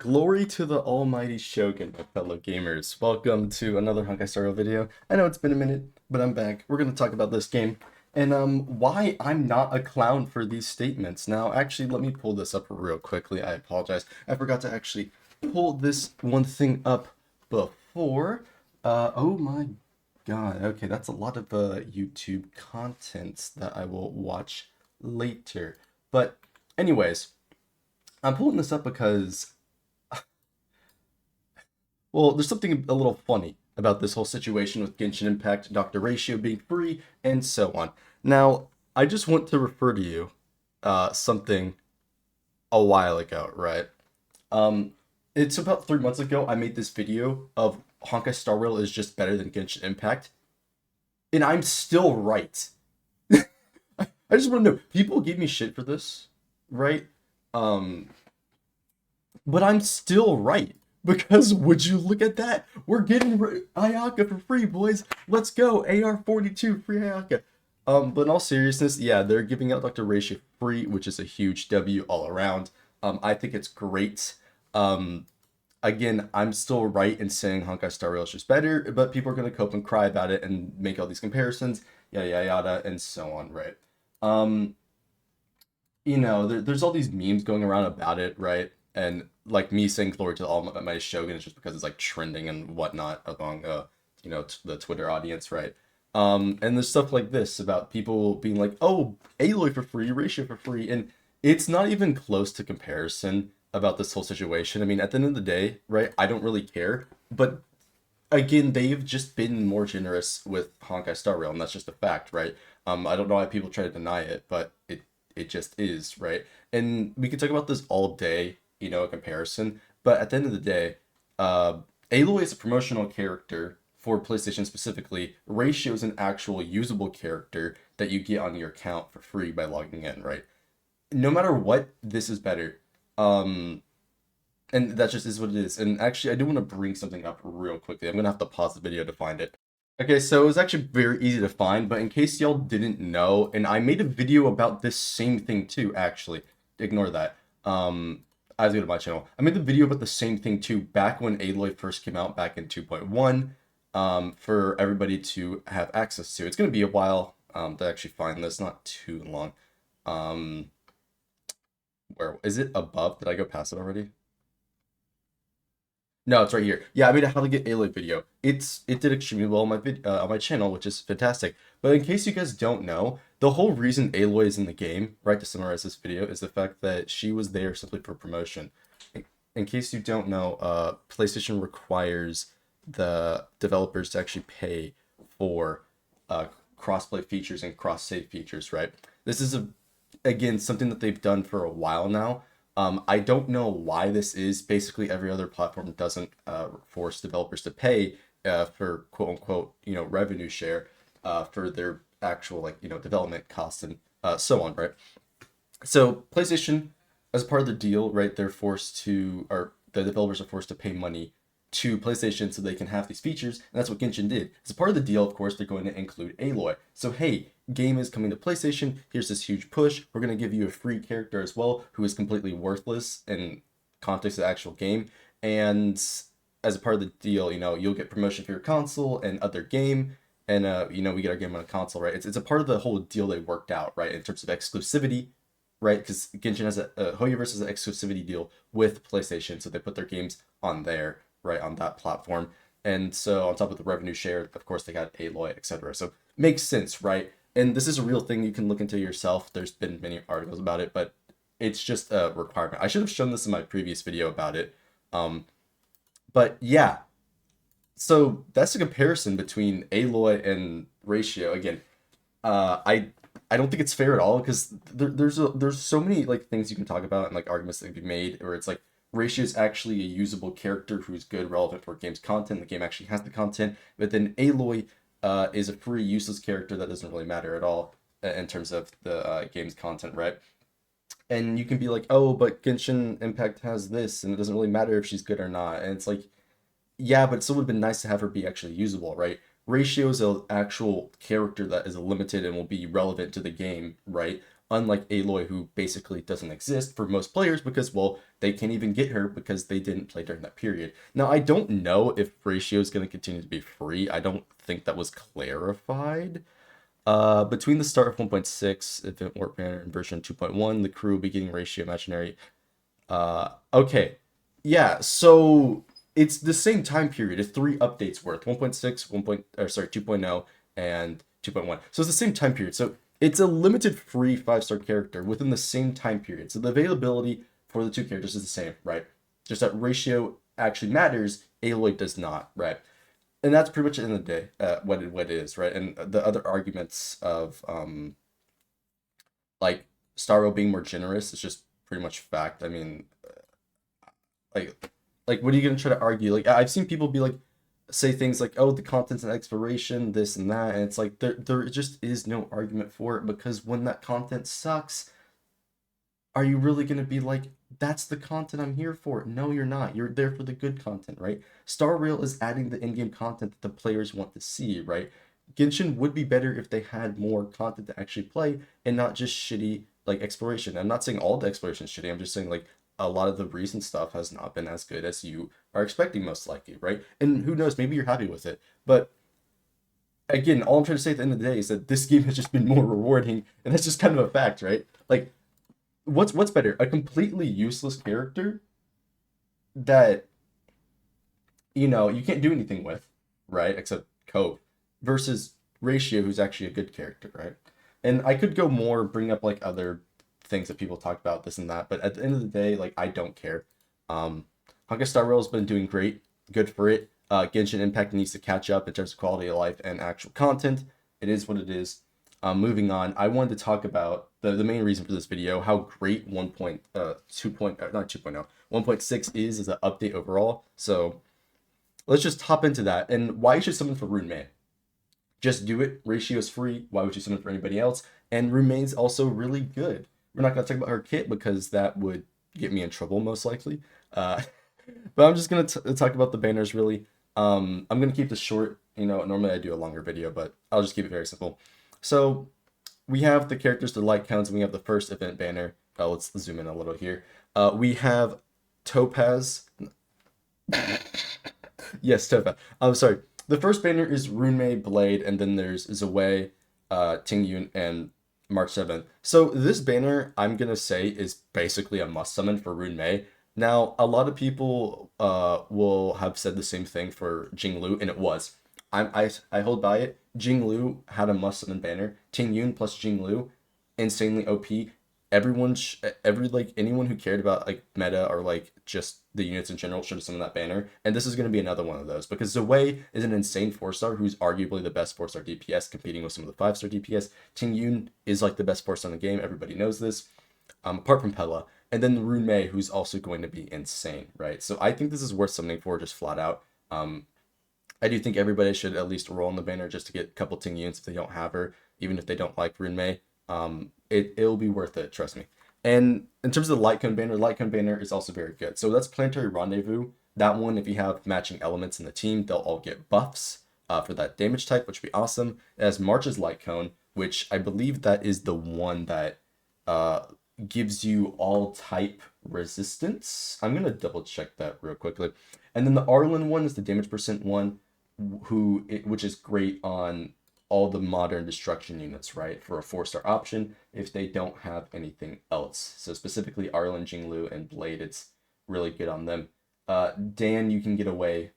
Glory to the almighty Shogun, my fellow gamers. Welcome to another Honkai Star Rail video. I know it's been a minute, but I'm back. We're going to talk about this game and why I'm not a clown for these statements. Now, actually, let me pull this up real quickly. I apologize. I forgot to actually pull this one thing up before. Oh my god. Okay, that's a lot of YouTube content that I will watch later. But anyways, I'm pulling this up because well, there's something a little funny about this whole situation with Genshin Impact, Dr. Ratio being free, and so on. Now, I just want to refer to you something a while ago, right? It's about 3 months ago, I made this video of Honkai Star Rail is just better than Genshin Impact, and I'm still right. I just want to know, people give me shit for this, right? Um, but I'm still right. Because would you look at that? We're getting Ayaka for free, boys. Let's go. AR-42, free Ayaka. But in all seriousness, yeah, they're giving out Dr. Ratio free, which is a huge W all around. I think it's great. Again, I'm still right in saying Honkai Star Rail is just better, but people are going to cope and cry about it and make all these comparisons, yada, yada, yada, and so on, right? There's all these memes going around about it, right? And like me saying glory to all my Shogun is just because it's like trending and whatnot among the Twitter audience, right? And there's stuff like this about people being like, oh, Aloy for free, Ratio for free, and it's not even close to comparison about this whole situation. I mean, at the end of the day, right? I don't really care, but again, they've just been more generous with Honkai Star Rail, and that's just a fact, right? I don't know why people try to deny it, but it just is, right? And we could talk about this all day, a comparison. But at the end of the day, Aloy is a promotional character for PlayStation specifically. Ratio is an actual usable character that you get on your account for free by logging in, right? No matter what, this is better. And that just is what it is. And actually, I do want to bring something up real quickly. I'm going to have to pause the video to find it. Okay, so it was actually very easy to find, but in case y'all didn't know, and I made a video about this same thing too, actually. Ignore that. I was going to my channel. I made the video about the same thing too back when Aloy first came out back in 2.1 for everybody to have access to. It's going to be a while to actually find this, not too long. Where is it above? Did I go past it already? No, it's right here. Yeah, I made a how to get Aloy video. It did extremely well on my channel, which is fantastic. But in case you guys don't know, the whole reason Aloy is in the game, right, to summarize this video, is the fact that she was there simply for promotion. In case you don't know, PlayStation requires the developers to actually pay for crossplay features and cross-save features, right? This is again something that they've done for a while now. I don't know why this is. Basically, every other platform doesn't force developers to pay for quote unquote, revenue share for their actual development costs and so on, right? So PlayStation, as part of the deal, right, or the developers are forced to pay money to PlayStation so they can have these features, and that's what Genshin did. As a part of the deal, of course, they're going to include Aloy. So hey, game is coming to PlayStation, here's this huge push, we're going to give you a free character as well, who is completely worthless in context of the actual game, and as a part of the deal, you'll get promotion for your console and other game, and we get our game on a console, right? It's a part of the whole deal they worked out, right, in terms of exclusivity, right? Because Genshin has Hoyoverse has an exclusivity deal with PlayStation, so they put their games on there, right, on that platform. And so on top of the revenue share, of course, they got Aloy, etc. So makes sense, right? And this is a real thing you can look into yourself. There's been many articles about it, but it's just a requirement. I should have shown this in my previous video about it. But yeah, so that's a comparison between Aloy and Ratio. Again, I don't think it's fair at all because there's so many things you can talk about and arguments that can be made where it's like Ratio is actually a usable character who's good, relevant for game's content. The game actually has the content, but then Aloy is a free, useless character that doesn't really matter at all in terms of the game's content, right? And you can be like, oh, but Genshin Impact has this, and it doesn't really matter if she's good or not. And it's like, yeah, but it still would have been nice to have her be actually usable, right? Ratio is an actual character that is limited and will be relevant to the game, right? unlike Aloy, who basically doesn't exist for most players because, well, they can't even get her because they didn't play during that period. Now, I don't know if ratio is going to continue to be free. I don't think that was clarified. Between the start of 1.6, Event Warp Banner, and version 2.1, the crew beginning ratio imaginary. Okay. Yeah, so it's the same time period. It's 3 updates worth. 1.6, 2.0, and 2.1. So it's the same time period. So it's a limited free 5-star character within the same time period. So the availability for the 2 characters is the same, right? Just that ratio actually matters. Aloy does not, right? And that's pretty much at the end of the day what it is, right? And the other arguments of like Star Rail being more generous is just pretty much fact. I mean, like what are you gonna try to argue? Like I've seen people be like say things like, oh, the content's an exploration, this and that, and it's like there just is no argument for it, because when that content sucks, are you really gonna be like, that's the content I'm here for? No, you're not. You're there for the good content, right? Star Rail is adding the in-game content that the players want to see, right? Genshin would be better if they had more content to actually play and not just shitty like exploration. I'm not saying all the exploration is shitty. I'm just saying like a lot of the recent stuff has not been as good as you are expecting, most likely, right? And who knows, maybe you're happy with it. But again, all I'm trying to say at the end of the day is that this game has just been more rewarding, and that's just kind of a fact, right? Like what's better? A completely useless character that you can't do anything with, right? Except cope, versus Ratio, who's actually a good character, right? And I could go more, bring up like other things that people talk about, this and that, but at the end of the day, like I don't care. Um, Honkai Star Rail's been doing great, good for it. Genshin Impact needs to catch up in terms of quality of life and actual content. It is what it is. Moving on, I wanted to talk about the main reason for this video, how great 1.6 is as an update overall. So let's just hop into that, and why you should summon for Rune Mei. Just do it. Ratio is free. Why would you summon for anybody else? And Rune Mei's also really good. We're not going to talk about her kit because that would get me in trouble most likely. But I'm just going to talk about the banners really. I'm going to keep this short. Normally I do a longer video, but I'll just keep it very simple. So we have the characters, the light counts, and we have the first event banner. Let's zoom in a little here. We have Topaz. Yes, Topaz. I'm sorry. The first banner is Rune Mei, Blade, and then there's Zawei, Ting Yun, and March 7th. So this banner, I'm going to say, is basically a must summon for Rune Mei. Now, a lot of people will have said the same thing for Jinglu, and it was. I hold by it. Jinglu had a must summon banner. Ting Yun plus Jinglu, insanely OP. Anyone who cared about like meta or like just the units in general should have summoned that banner. And this is going to be another one of those, because Zawei is an insane 4-star who's arguably the best 4-star DPS, competing with some of the 5-star DPS. Ting Yun is like the best 4-star in the game. Everybody knows this, apart from Pella. And then Rune Mei, who's also going to be insane, right? So I think this is worth summoning for, just flat out. I do think everybody should at least roll on the banner just to get a couple Ting Yuns if they don't have her, even if they don't like Rune Mei. It'll be worth it, trust me. And in terms of the Light Cone banner is also very good. So that's Planetary Rendezvous. That one, if you have matching elements in the team, they'll all get buffs for that damage type, which would be awesome. It has March's Light Cone, which I believe that is the one that gives you all type resistance. I'm going to double check that real quickly. And then the Arlen one is the damage percent one, which is great on all the modern destruction units, right? For a 4-star option if they don't have anything else. So specifically Arlen, Jinglu, and Blade, it's really good on them. Dan, you can get away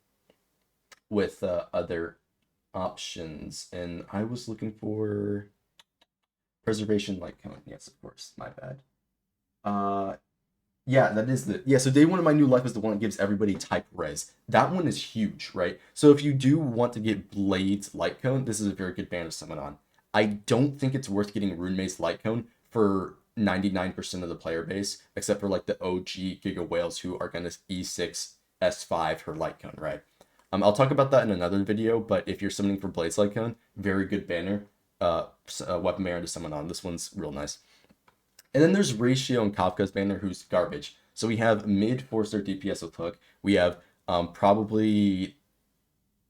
with other options. And I was looking for Preservation Light Cone. Yes, of course. My bad. Yeah, that is so day 1 of my new life is the one that gives everybody type res. That one is huge, right? So if you do want to get Blade's Light Cone, this is a very good banner to summon on. I don't think it's worth getting Rune Mei's Light Cone for 99% of the player base, except for like the OG Giga Whales who are gonna E6 S5 her Light Cone, right? I'll talk about that in another video, but if you're summoning for Blade's Light Cone, very good banner, weapon banner to summon on. This one's real nice. And then there's Ratio and Kafka's banner, who's garbage. So we have mid 4-star DPS with Hook. We have probably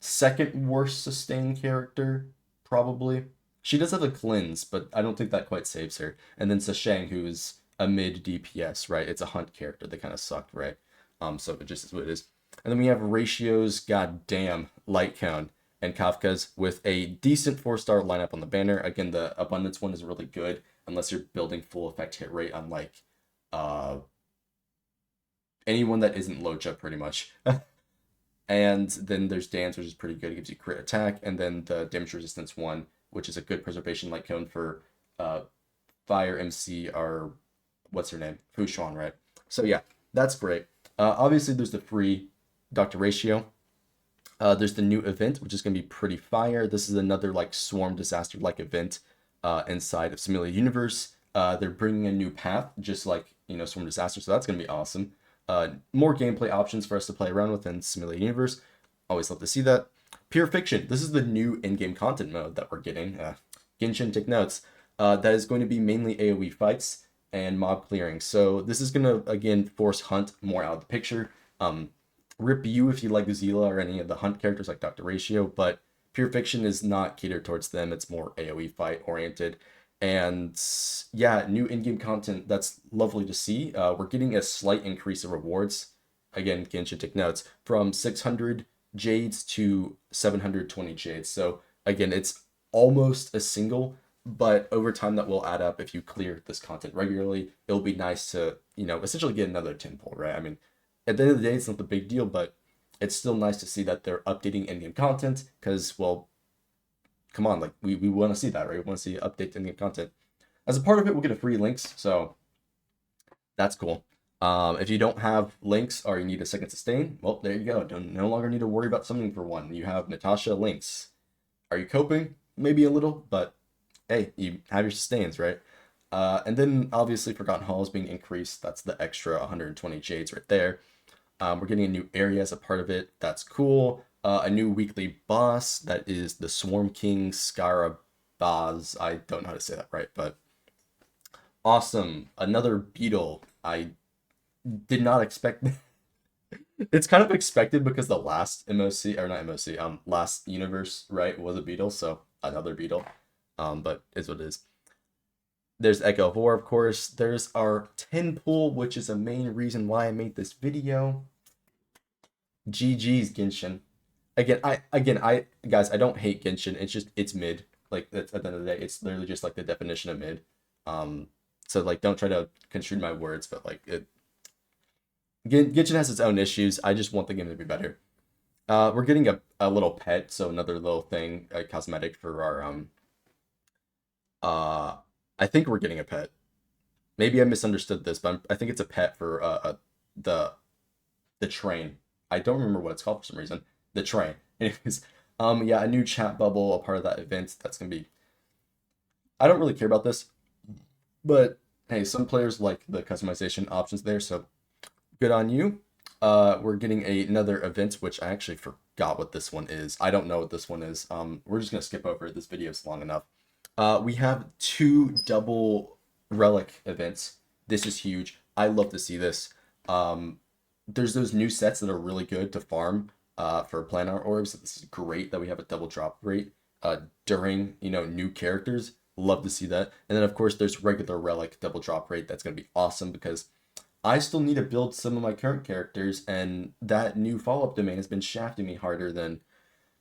second worst sustained character, probably. She does have a cleanse, but I don't think that quite saves her. And then Sashang, who's a mid DPS, right? It's a hunt character. They kind of suck, right? So it just is what it is. And then we have Ratio's goddamn Light Cone and Kafka's with a decent 4-star lineup on the banner. Again, the Abundance one is really good unless you're building full effect hit rate, unlike uh anyone that isn't Locha, pretty much. And then there's Dance, which is pretty good. It gives you crit attack. And then the damage resistance one, which is a good preservation light cone for uh, Fire MC or what's her name? Fushuan, right? So yeah, that's great. Obviously, there's the free Dr. Ratio. There's the new event, which is going to be pretty fire. This is another like swarm disaster like event inside of Simulated Universe. They're bringing a new path, just like swarm disaster. So that's going to be awesome. More gameplay options for us to play around with in Simulated Universe. Always love to see that. Pure Fiction. This is the new in-game content mode that we're getting. Genshin, take notes. That is going to be mainly AoE fights and mob clearing. So this is going to, again, force Hunt more out of the picture. Rip you if you like Zila or any of the Hunt characters like Dr. Ratio, but Pure Fiction is not catered towards them. It's more AoE fight oriented. And yeah, new in-game content, that's lovely to see. We're getting a slight increase of rewards. Again, Genshin, take notes, from 600 jades to 720 jades. So again, it's almost a single, but over time that will add up if you clear this content regularly. It'll be nice to, essentially get another 10 pull, right? I mean, at the end of the day, it's not the big deal, but it's still nice to see that they're updating in-game content because, well, come on, like we want to see that, right? We want to see update in-game content. As a part of it, we'll get a free links, so that's cool. If you don't have links or you need a second sustain, well, there you go. Don't no longer need to worry about something for one. You have Natasha links. Are you coping? Maybe a little, but hey, you have your sustains, right? And then obviously Forgotten Hall is being increased. That's the extra 120 jades right there. We're getting a new area as a part of it. That's cool. A new weekly boss that is the Swarm King Scarabaz. I don't know how to say that right, but awesome. Another beetle. I did not expect. It's kind of expected because the last MOC or not MOC, last universe, right, was a beetle, so another beetle. But it's what it is. There's Echo of War, of course. There's our 10 pool, which is a main reason why I made this video. GG's Genshin. I guys, I don't hate Genshin. It's mid. Like at the end of the day, it's literally just like the definition of mid. So like don't try to construe my words, but like Genshin has its own issues. I just want the game to be better. We're getting a little pet, so another little thing, a cosmetic for our I think we're getting a pet. Maybe I misunderstood this, but I think it's a pet for the train. I don't remember what it's called for some reason. The train. Anyways, yeah, a new chat bubble, a part of that event. That's gonna be. I don't really care about this, but hey, some players like the customization options there, so good on you. We're getting another event, which I actually forgot what this one is. I don't know what this one is. We're just gonna skip over it. This video is long enough. We have 2 double relic events. This is huge. I love to see this. There's those new sets that are really good to farm for planar orbs. This is great that we have a double drop rate during new characters. Love to see that. And then of course there's regular relic double drop rate. That's gonna be awesome because I still need to build some of my current characters, and that new follow-up domain has been shafting me harder than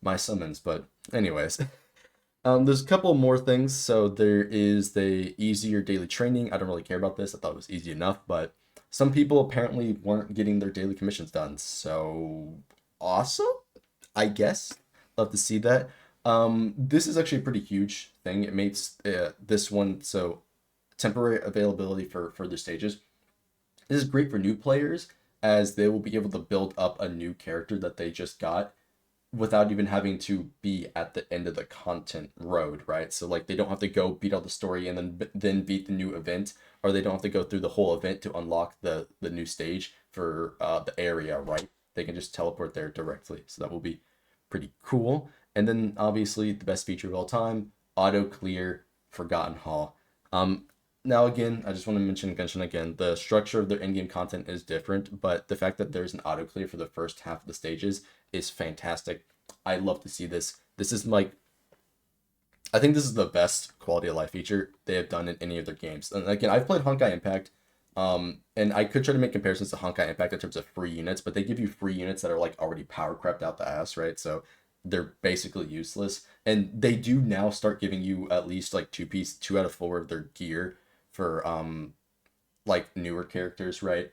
my summons. But anyways. There's a couple more things. So there is the easier daily training. I don't really care about this. I thought it was easy enough, but some people apparently weren't getting their daily commissions done. So awesome, I guess. Love to see that. This is actually a pretty huge thing. It makes this one so temporary availability for further stages. This is great for new players as they will be able to build up a new character that they just got without even having to be at the end of the content road, right? So like they don't have to go beat out the story and then beat the new event, or they don't have to go through the whole event to unlock the new stage for the area, right? They can just teleport there directly. So that will be pretty cool. And then obviously the best feature of all time, auto clear Forgotten Hall. Now again, I just want to mention Genshin again, the structure of their in-game content is different, but the fact that there's an auto clear for the first half of the stages is fantastic. I love to see this. This is like I think this is the best quality of life feature they have done in any of their games. And again, I've played Honkai Impact, and I could try to make comparisons to Honkai Impact in terms of free units, but they give you free units that are like already power crept out the ass, right? So they're basically useless. And they do now start giving you at least like two out of four of their gear for like newer characters, right?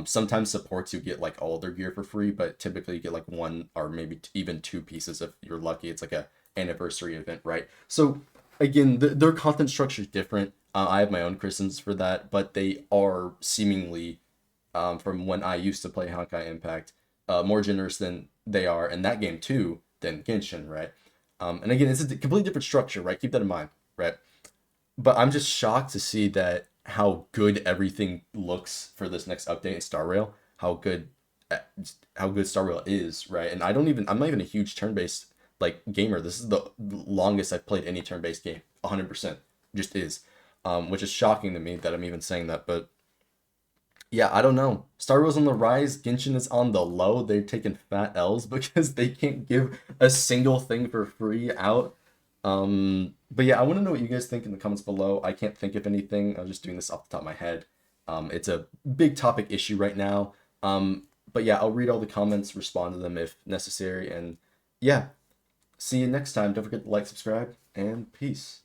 Sometimes supports you get like all their gear for free, but typically you get like one or maybe even two pieces if you're lucky. It's like a anniversary event, right? So again, their content structure is different. I have my own criticisms for that, but they are seemingly, from when I used to play Honkai Impact, more generous than they are in that game too than Genshin, right? And again, it's a completely different structure, right? Keep that in mind, right? But I'm just shocked to see that how good everything looks for this next update in Star Rail. Uh, how good Star Rail is, right? And I'm not even a huge turn-based like gamer. This is the longest I've played any turn-based game. 100% just is, which is shocking to me that I'm even saying that. But yeah, I don't know. Star Rail's on the rise. Genshin is on the low. They're taking fat L's because they can't give a single thing for free out. But yeah, I want to know what you guys think in the comments below. I can't think of anything. I was just doing this off the top of my head. It's a big topic issue right now. But yeah, I'll read all the comments, respond to them if necessary, and yeah, see you next time. Don't forget to like, subscribe, and peace.